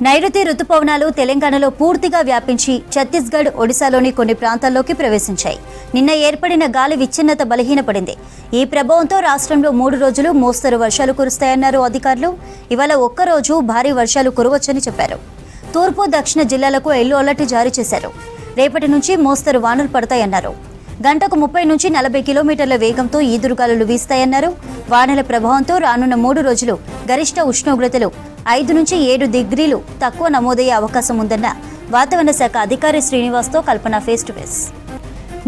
నైరుతి రుతుపవనాలు తెలంగాణలో పూర్తిగా వ్యాపించి ఛత్తీస్గఢ్, ఒడిశాలోని కొన్ని ప్రాంతాల్లోకి ప్రవేశించాయి. నిన్న ఏర్పడిన గాలి విచ్ఛిన్నత బలహీనపడింది. ఈ ప్రభావంతో రాష్ట్రంలో 3 రోజులు మోస్తరు వర్షాలు కురుస్తాయన్నారు అధికారులు. ఇవాళ ఒక్కరోజు భారీ వర్షాలు కురవచ్చని చెప్పారు. తూర్పు, దక్షిణ జిల్లాలకు ఎల్లో అలర్ట్ జారీ చేశారు. రేపటి నుంచి మోస్తరు వానలు పడతాయన్నారు. గంటకు 30 నుంచి 40 కిలోమీటర్ల వేగంతో ఈదురుగాలులు వీస్తాయన్నారు. వానల ప్రభావంతో రానున్న 3 రోజులు గరిష్ట ఉష్ణోగ్రతలు 5 నుంచి 7 డిగ్రీలు తక్కువ నమోదయ్యే అవకాశం ఉందన్న వాతావరణ శాఖ అధికారి శ్రీనివాస్తో కల్పన ఫేస్ టు ఫేస్.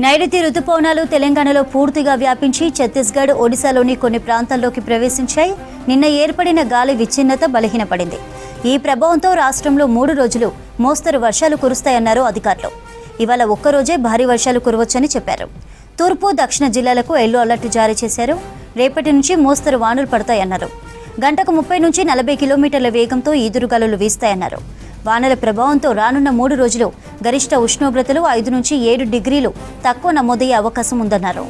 నైరుతి రుతుపవనాలు తెలంగాణలో పూర్తిగా వ్యాపించి ఛత్తీస్గఢ్, ఒడిశాలోని కొన్ని ప్రాంతాల్లోకి ప్రవేశించాయి. నిన్న ఏర్పడిన గాలి విచ్ఛిన్నత బలహీనపడింది. ఈ ప్రభావంతో రాష్ట్రంలో 3 రోజులు మోస్తరు వర్షాలు కురుస్తాయన్నారు అధికారులు. ఇవాళ ఒక్కరోజే భారీ వర్షాలు కురవచ్చని చెప్పారు. తూర్పు, దక్షిణ జిల్లాలకు ఎల్లో అలర్ట్ జారీ చేశారు. రేపటి నుంచి మోస్తరు వానలు పడతాయన్నారు. గంటకు 30 నుంచి 40 కిలోమీటర్ల వేగంతో ఈదురుగాలులు వీస్తాయన్నారు. వానల ప్రభావంతో రానున్న 3 రోజులు గరిష్ట ఉష్ణోగ్రతలు 5 నుంచి 7 డిగ్రీలు తక్కువ నమోదయ్యే అవకాశం ఉందన్నారు.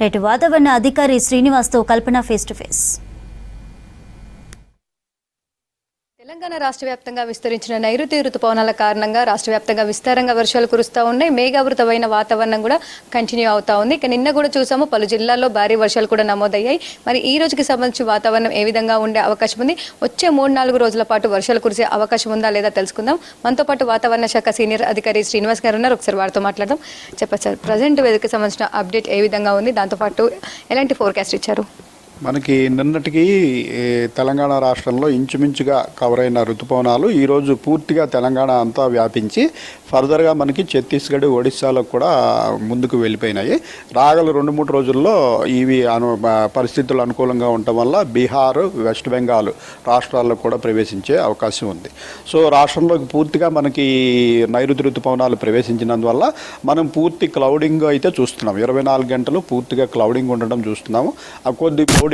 రేటు వాతావరణ అధికారి శ్రీనివాస్తో కల్పన ఫేస్ టు ఫేస్. తెలంగాణ రాష్ట్ర వ్యాప్తంగా విస్తరించిన నైరుతి రుతుపవనాల కారణంగా రాష్ట్ర వ్యాప్తంగా విస్తారంగా వర్షాలు కురుస్తూ ఉన్నాయి. మేఘావృతమైన వాతావరణం కూడా కంటిన్యూ అవుతా ఉంది. ఇక నిన్న కూడా చూసాము, పలు జిల్లాల్లో భారీ వర్షాలు కూడా నమోదయ్యాయి. మరి ఈ రోజుకి సంబంధించి వాతావరణం ఏ విధంగా ఉండే అవకాశం ఉంది, వచ్చే 3-4 రోజుల పాటు వర్షాలు కురిసే అవకాశం ఉందా లేదా తెలుసుకుందాం. మనతో పాటు వాతావరణ శాఖ సీనియర్ అధికారి శ్రీనివాస్ గారు ఉన్నారు. ఒకసారి వారితో మాట్లాడదాం. చెప్పండి సార్, ప్రజెంట్ వెదర్కి సంబంధించిన అప్డేట్ ఏ విధంగా ఉంది, దాంతోపాటు ఎలాంటి ఫోర్కాస్ట్ ఇచ్చారు? మనకి నిన్నటికి తెలంగాణ రాష్ట్రంలో ఇంచుమించుగా కవర్ అయిన ఋతుపవనాలు ఈరోజు పూర్తిగా తెలంగాణ అంతా వ్యాపించి ఫర్దర్గా మనకి ఛత్తీస్గఢ్, ఒడిశాలో కూడా ముందుకు వెళ్ళిపోయినాయి. రాగల 2-3 రోజుల్లో ఇవి పరిస్థితులు అనుకూలంగా ఉండటం వల్ల బీహార్, వెస్ట్ బెంగాల్ రాష్ట్రాల్లో కూడా ప్రవేశించే అవకాశం ఉంది. సో రాష్ట్రంలోకి పూర్తిగా మనకి నైరుతి ఋతుపవనాలు ప్రవేశించినందువల్ల మనం పూర్తి క్లౌడింగ్ అయితే చూస్తున్నాం. 24 గంటలు పూర్తిగా క్లౌడింగ్ ఉండడం చూస్తున్నాము. కొద్ది క్లౌడింగ్